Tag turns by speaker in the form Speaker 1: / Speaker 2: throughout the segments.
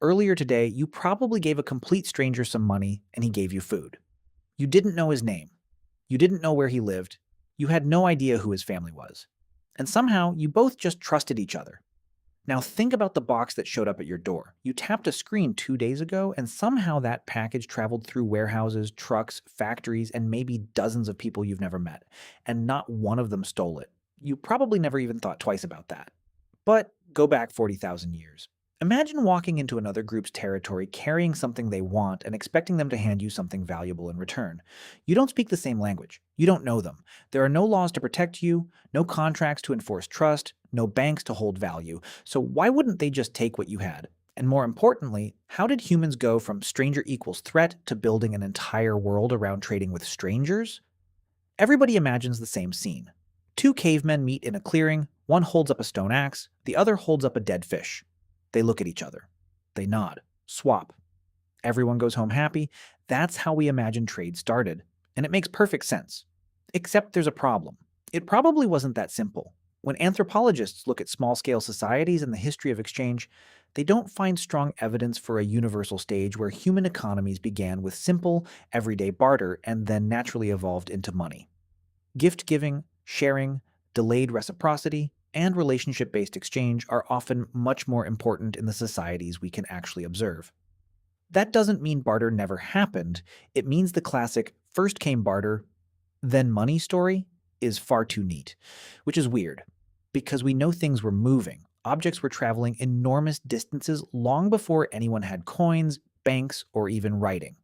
Speaker 1: earlier today, you probably gave a complete stranger some money and he gave you food. You didn't know his name. You didn't know where he lived. You had no idea who his family was. And somehow, you both just trusted each other. Now think about the box that showed up at your door. You tapped a screen 2 days ago, and somehow that package traveled through warehouses, trucks, factories, and maybe dozens of people you've never met, and not one of them stole it. You probably never even thought twice about that. But go back 40,000 years. Imagine walking into another group's territory carrying something they want and expecting them to hand you something valuable in return. You don't speak the same language. You don't know them. There are no laws to protect you, no contracts to enforce trust, no banks to hold value. So why wouldn't they just take what you had? And more importantly, how did humans go from stranger equals threat to building an entire world around trading with strangers? Everybody imagines the same scene. Two cavemen meet in a clearing, one holds up a stone axe, the other holds up a dead fish. They look at each other. They nod. Swap. Everyone goes home happy. That's how we imagine trade started. And it makes perfect sense. Except there's a problem. It probably wasn't that simple. When anthropologists look at small-scale societies and the history of exchange, they don't find strong evidence for a universal stage where human economies began with simple, everyday barter and then naturally evolved into money. Gift-giving, sharing, delayed reciprocity, and relationship-based exchange are often much more important in the societies we can actually observe. That doesn't mean barter never happened. It means the classic first came barter, then money story is far too neat, which is weird, because we know things were moving. Objects were traveling enormous distances long before anyone had coins, banks, or even writing.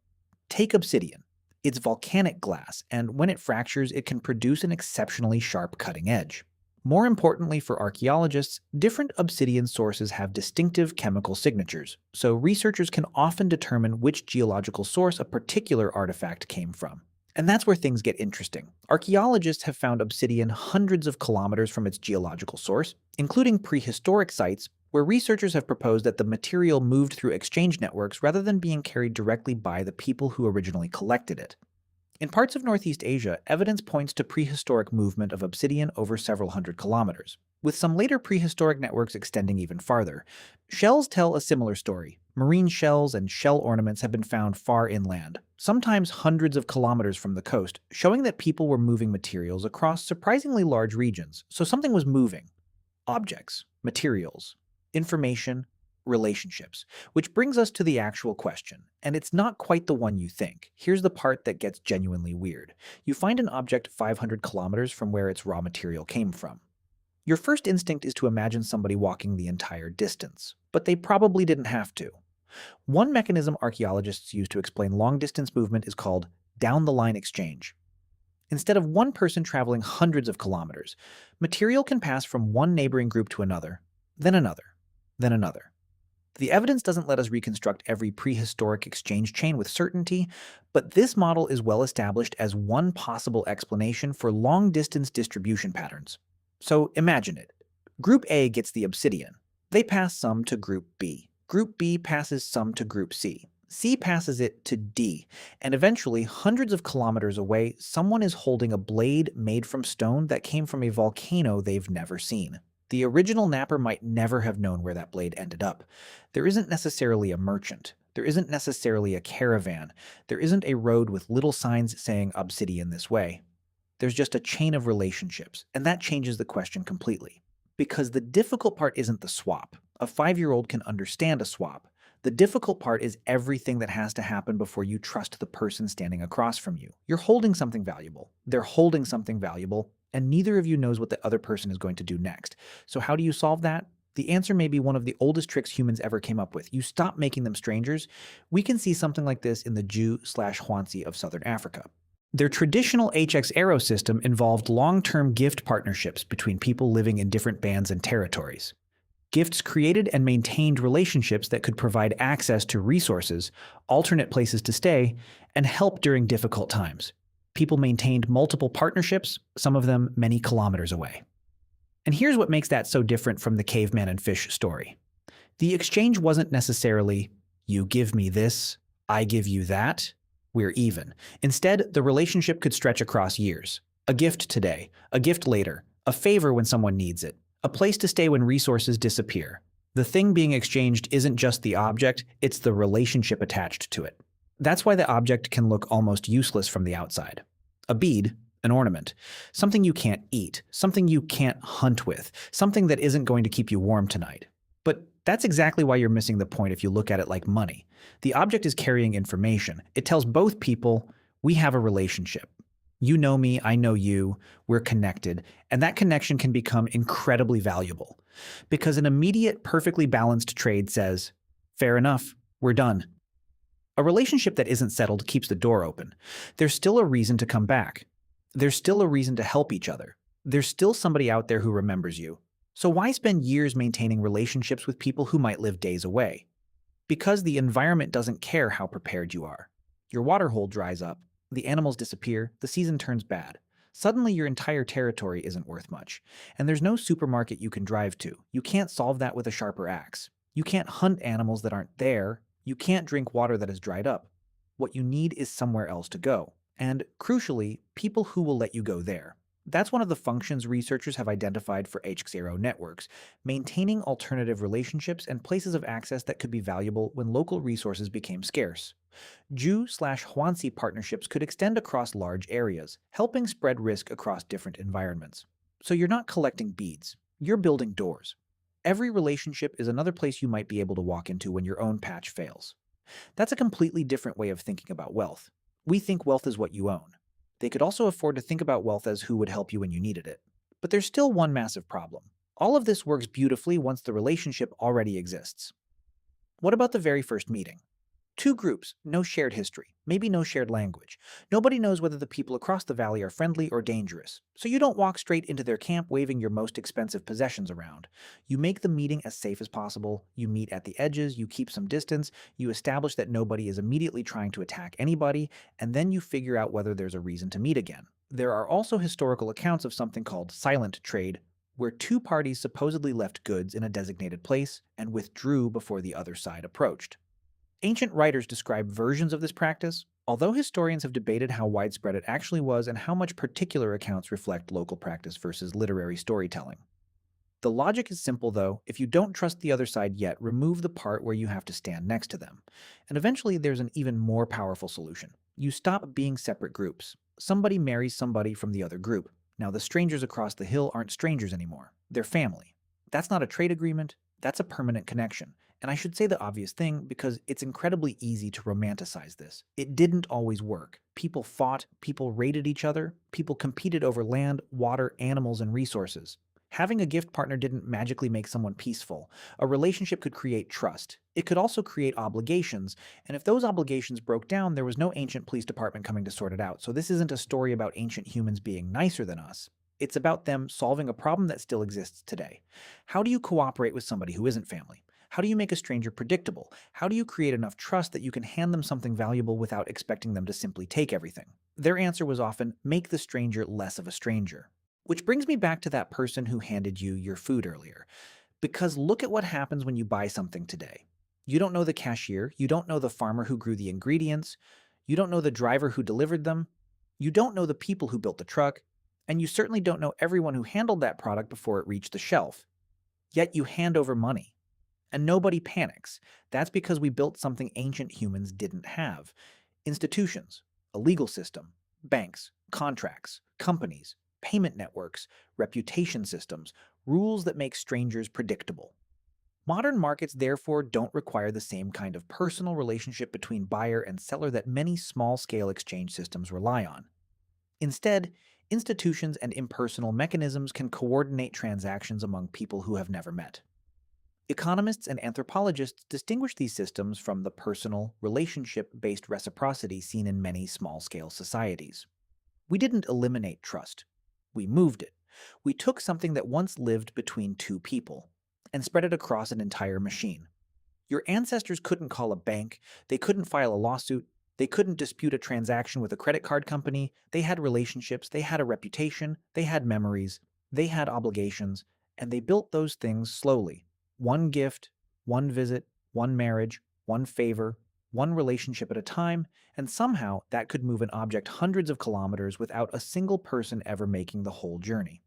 Speaker 1: Take obsidian. It's volcanic glass, and when it fractures, it can produce an exceptionally sharp cutting edge. More importantly for archaeologists, different obsidian sources have distinctive chemical signatures, so researchers can often determine which geological source a particular artifact came from. And that's where things get interesting. Archaeologists have found obsidian hundreds of kilometers from its geological source, including prehistoric sites where researchers have proposed that the material moved through exchange networks rather than being carried directly by the people who originally collected it. In parts of Northeast Asia, evidence points to prehistoric movement of obsidian over several hundred kilometers, with some later prehistoric networks extending even farther. Shells tell a similar story. Marine shells and shell ornaments have been found far inland, sometimes hundreds of kilometers from the coast, showing that people were moving materials across surprisingly large regions. So something was moving. Objects, materials, information, relationships. Which brings us to the actual question, and it's not quite the one you think. Here's the part that gets genuinely weird. You find an object 500 kilometers from where its raw material came from. Your first instinct is to imagine somebody walking the entire distance, but they probably didn't have to. One mechanism archaeologists use to explain long-distance movement is called down-the-line exchange. Instead of one person traveling hundreds of kilometers, material can pass from one neighboring group to another, then another, then another. The evidence doesn't let us reconstruct every prehistoric exchange chain with certainty, but this model is well established as one possible explanation for long-distance distribution patterns. So imagine it. Group A gets the obsidian. They pass some to Group B. Group B passes some to Group C. C passes it to D, and eventually, hundreds of kilometers away, someone is holding a blade made from stone that came from a volcano they've never seen. The original napper might never have known where that blade ended up. There isn't necessarily a merchant. There isn't necessarily a caravan. There isn't a road with little signs saying obsidian this way. There's just a chain of relationships, and that changes the question completely. Because the difficult part isn't the swap. A 5-year-old can understand a swap. The difficult part is everything that has to happen before you trust the person standing across from you. You're holding something valuable. They're holding something valuable, and neither of you knows what the other person is going to do next. So how do you solve that? The answer may be one of the oldest tricks humans ever came up with. You stop making them strangers. We can see something like this in the Jew/Hwansi of southern Africa. Their traditional HX arrow system involved long-term gift partnerships between people living in different bands and territories. Gifts created and maintained relationships that could provide access to resources, alternate places to stay, and help during difficult times. People maintained multiple partnerships, some of them many kilometers away. And here's what makes that so different from the caveman and fish story. The exchange wasn't necessarily, you give me this, I give you that, we're even. Instead, the relationship could stretch across years. A gift today, a gift later, a favor when someone needs it, a place to stay when resources disappear. The thing being exchanged isn't just the object, it's the relationship attached to it. That's why the object can look almost useless from the outside. A bead, an ornament, something you can't eat, something you can't hunt with, something that isn't going to keep you warm tonight. But that's exactly why you're missing the point if you look at it like money. The object is carrying information. It tells both people, we have a relationship. You know me, I know you, we're connected, and that connection can become incredibly valuable. Because an immediate, perfectly balanced trade says, fair enough, we're done. A relationship that isn't settled keeps the door open. There's still a reason to come back. There's still a reason to help each other. There's still somebody out there who remembers you. So why spend years maintaining relationships with people who might live days away? Because the environment doesn't care how prepared you are. Your water hole dries up, the animals disappear, the season turns bad. Suddenly your entire territory isn't worth much, and there's no supermarket you can drive to. You can't solve that with a sharper axe. You can't hunt animals that aren't there. You can't drink water that has dried up. What you need is somewhere else to go. And, crucially, people who will let you go there. That's one of the functions researchers have identified for H0 networks, maintaining alternative relationships and places of access that could be valuable when local resources became scarce. Jew/Huansi partnerships could extend across large areas, helping spread risk across different environments. So you're not collecting beads, you're building doors. Every relationship is another place you might be able to walk into when your own patch fails. That's a completely different way of thinking about wealth. We think wealth is what you own. They could also afford to think about wealth as who would help you when you needed it. But there's still one massive problem. All of this works beautifully once the relationship already exists. What about the very first meeting? Two groups, no shared history, maybe no shared language. Nobody knows whether the people across the valley are friendly or dangerous, so you don't walk straight into their camp waving your most expensive possessions around. You make the meeting as safe as possible, you meet at the edges, you keep some distance, you establish that nobody is immediately trying to attack anybody, and then you figure out whether there's a reason to meet again. There are also historical accounts of something called silent trade, where two parties supposedly left goods in a designated place and withdrew before the other side approached. Ancient writers describe versions of this practice, although historians have debated how widespread it actually was and how much particular accounts reflect local practice versus literary storytelling. The logic is simple, though. If you don't trust the other side yet, remove the part where you have to stand next to them. And eventually there's an even more powerful solution. You stop being separate groups. Somebody marries somebody from the other group. Now the strangers across the hill aren't strangers anymore. They're family. That's not a trade agreement, that's a permanent connection. And I should say the obvious thing because it's incredibly easy to romanticize this. It didn't always work. People fought, people raided each other, people competed over land, water, animals, and resources. Having a gift partner didn't magically make someone peaceful. A relationship could create trust. It could also create obligations, and if those obligations broke down, there was no ancient police department coming to sort it out. So this isn't a story about ancient humans being nicer than us. It's about them solving a problem that still exists today. How do you cooperate with somebody who isn't family? How do you make a stranger predictable? How do you create enough trust that you can hand them something valuable without expecting them to simply take everything? Their answer was often, make the stranger less of a stranger. Which brings me back to that person who handed you your food earlier. Because look at what happens when you buy something today. You don't know the cashier, you don't know the farmer who grew the ingredients, you don't know the driver who delivered them, you don't know the people who built the truck, and you certainly don't know everyone who handled that product before it reached the shelf. Yet you hand over money. And nobody panics. That's because we built something ancient humans didn't have. Institutions, a legal system, banks, contracts, companies, payment networks, reputation systems, rules that make strangers predictable. Modern markets therefore don't require the same kind of personal relationship between buyer and seller that many small-scale exchange systems rely on. Instead, institutions and impersonal mechanisms can coordinate transactions among people who have never met. Economists and anthropologists distinguish these systems from the personal, relationship-based reciprocity seen in many small-scale societies. We didn't eliminate trust. We moved it. We took something that once lived between two people and spread it across an entire machine. Your ancestors couldn't call a bank, they couldn't file a lawsuit, they couldn't dispute a transaction with a credit card company, they had relationships, they had a reputation, they had memories, they had obligations, and they built those things slowly. One gift, one visit, one marriage, one favor, one relationship at a time, and somehow that could move an object hundreds of kilometers without a single person ever making the whole journey.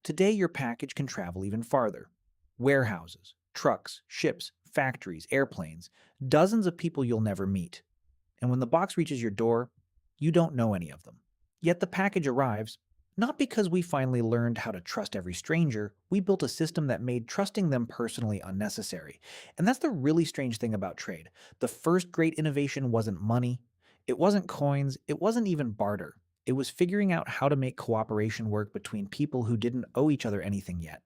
Speaker 1: Today, your package can travel even farther. Warehouses, Trucks, ships, factories, airplanes, dozens of people you'll never meet. And when the box reaches your door, you don't know any of them. Yet the package arrives, not because we finally learned how to trust every stranger, we built a system that made trusting them personally unnecessary. And that's the really strange thing about trade. The first great innovation wasn't money, it wasn't coins, it wasn't even barter. It was figuring out how to make cooperation work between people who didn't owe each other anything yet.